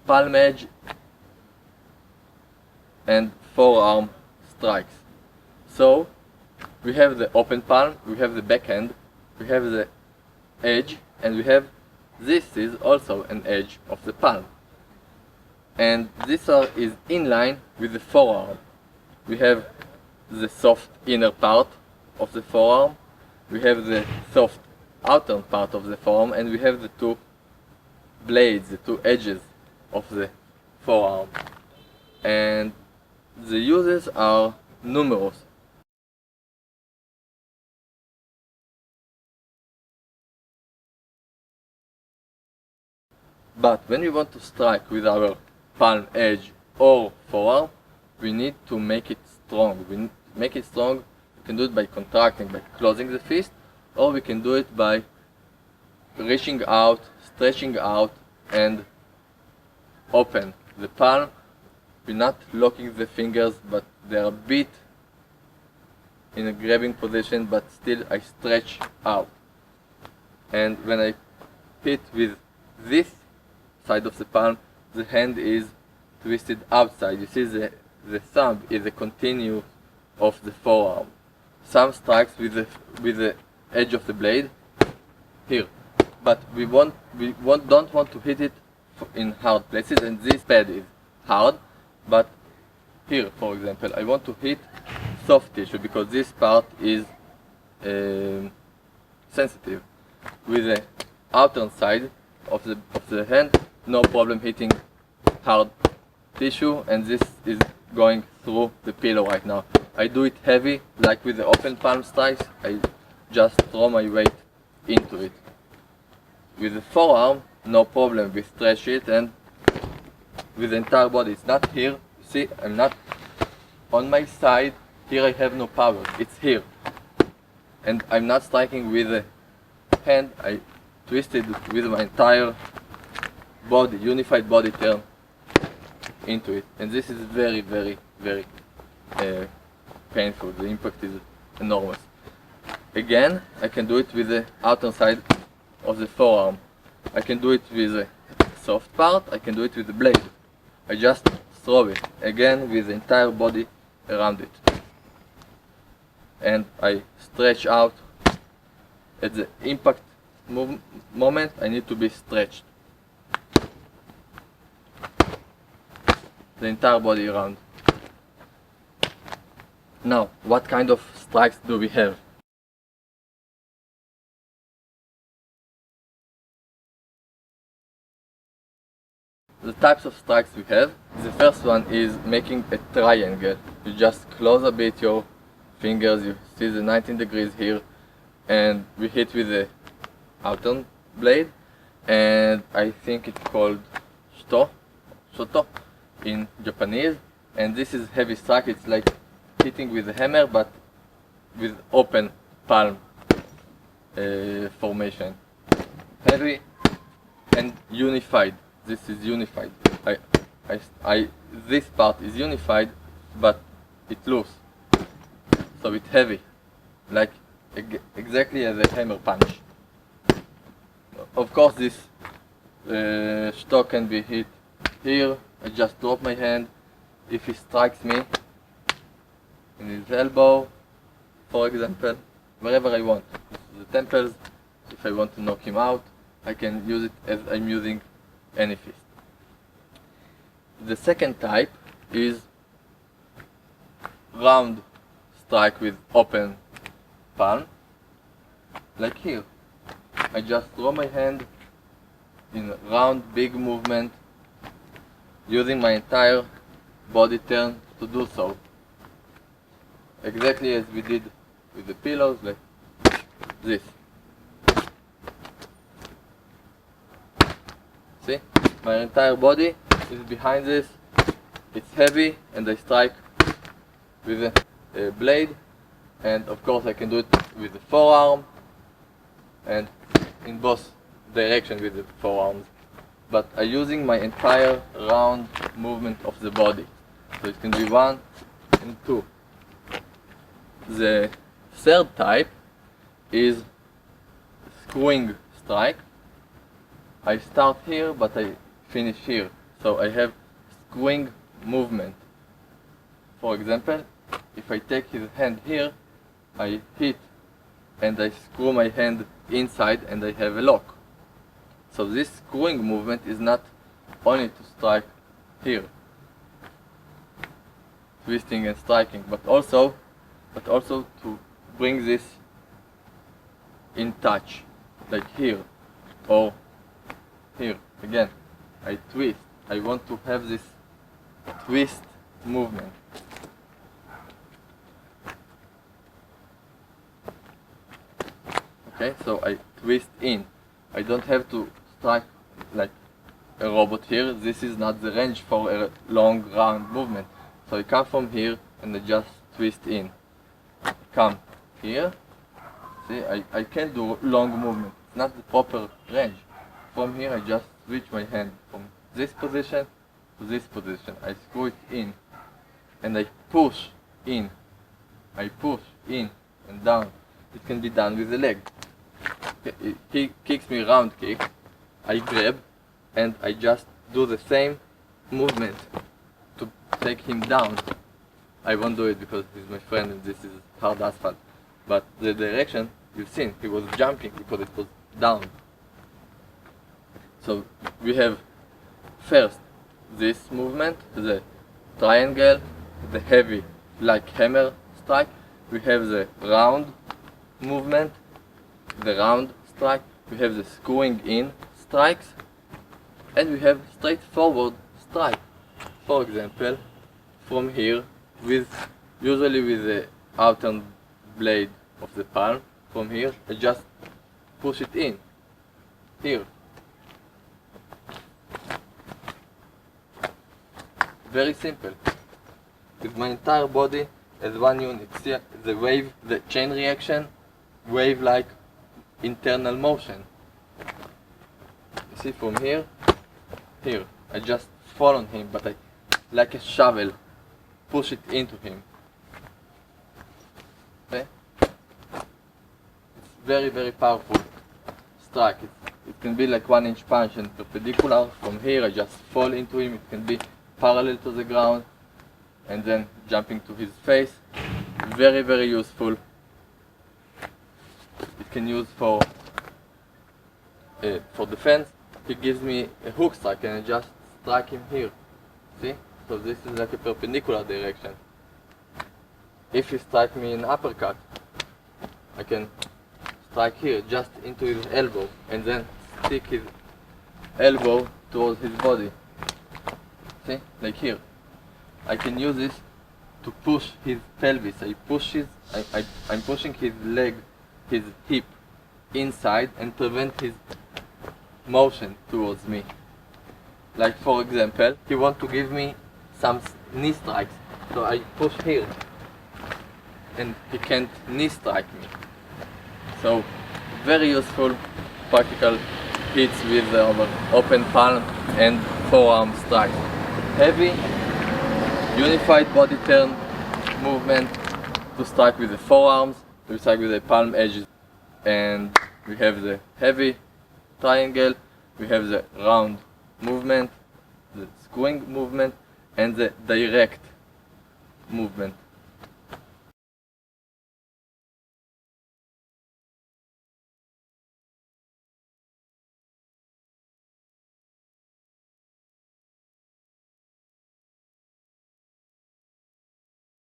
palm edge and forearm strikes. So we have the open palm, we have the backhand, we have the edge, and we have this is also an edge of the palm. And this is in line with the forearm. We have the soft inner part of the forearm, we have the soft outer part of the forearm, and we have the two blades, the two edges of the forearm. And the uses are numerous. But when we want to strike with our palm edge or forearm, we need to make it strong. We make it strong. We can do it by contracting, by closing the fist, or we can do it by reaching out, stretching out, and open the palm. We're not locking the fingers, but they're a bit in a grabbing position, but still I stretch out. And when I hit with this side of the palm, the hand is twisted outside. You see the thumb is a continuous of the forearm. Thumb strikes with the edge of the blade here, but we don't want to hit it in hard places, and this pad is hard. But here, for example, I want to hit soft tissue because this part is sensitive. With the outer side of the hand, no problem hitting hard tissue, and this is going through the pillow right now. I do it heavy, like with the open palm strikes. I just throw my weight into it. With the forearm, no problem. We stretch it, and with the entire body, it's not here. You see, I'm not on my side. Here I have no power. It's here, and I'm not striking with the hand. I twisted with my entire body, unified body turn into it, and this is very, very, very painful. The impact is enormous. Again, I can do it with the outer side of the forearm. I can do it with the soft part. I can do it with the blade. I just throw it again with the entire body around it, and I stretch out. At the impact moment, I need to be stretched, the entire body around. Now, what kind of strikes do we have? The types of strikes we have, the first one is making a triangle. You just close a bit your fingers, you see the 19 degrees here, and we hit with the outer blade, and I think it's called shoto in Japanese, and this is heavy strike. It's like hitting with a hammer, but with open palm formation. Heavy and unified. This is unified. This part is unified, but it's loose, so it's heavy, like exactly as a hammer punch. Of course, this shto can be hit here. I just drop my hand. If he strikes me in his elbow, for example, wherever I want, the temples, if I want to knock him out, I can use it as I'm using any fist. The second type is round strike with open palm, like here. I just throw my hand in a round, big movement, using my entire body turn to do so. Exactly as we did with the pillows, like this. See? My entire body is behind this. It's heavy, and I strike with a blade. And of course I can do it with the forearm, and in both directions with the forearms. But I'm using my entire round movement of the body. So it can be 1 and 2. The third type is screwing strike. I start here, but I finish here. So I have screwing movement. For example, if I take his hand here, I hit and I screw my hand inside and I have a lock. So this screwing movement is not only to strike here, twisting and striking, but also to bring this in touch, like here or here. Again, I twist. I want to have this twist movement. Okay, so I twist in. I don't have to strike like a robot here. This is not the range for a long round movement. So I come from here and I just twist in. Come here. See, I can do long movement. It's not the proper range. From here I just switch my hand from this position to this position. I screw it in and I push in. I push in and down. It can be done with the leg. He kicks me round kick. I grab and I just do the same movement to take him down. I won't do it because he's my friend and this is hard asphalt. But the direction, you've seen, he was jumping because it was down. So we have first this movement, the triangle, the heavy like hammer strike. We have the round movement, the round strike. We have the screwing in strikes, and we have straightforward strike. For example, from here, usually with the outer blade of the palm, from here I just push it in here. Very simple. With my entire body as one unit. See the wave, the chain reaction, wave like internal motion. You see from here, here. I just fall on him, but I, like a shovel, push it into him. Okay? It's very, very powerful strike. It can be like 1 inch punch and perpendicular. From here I just fall into him. It can be parallel to the ground and then jumping to his face. Very, very useful. It can use for defense. He gives me a hook strike and I just strike him here. See? So this is like a perpendicular direction. If he strikes me in uppercut, I can strike here just into his elbow and then stick his elbow towards his body. See? Like here. I can use this to push his pelvis. I'm pushing his leg, his hip inside and prevent his motion towards me. Like for example, he wants to give me some knee strikes. So I push here and he can't knee strike me. So very useful practical hits with the open palm and forearm strikes. Heavy, unified body turn movement to strike with the forearms, to strike with the palm edges. And we have the heavy triangle, we have the round movement, the screwing movement, and the direct movement.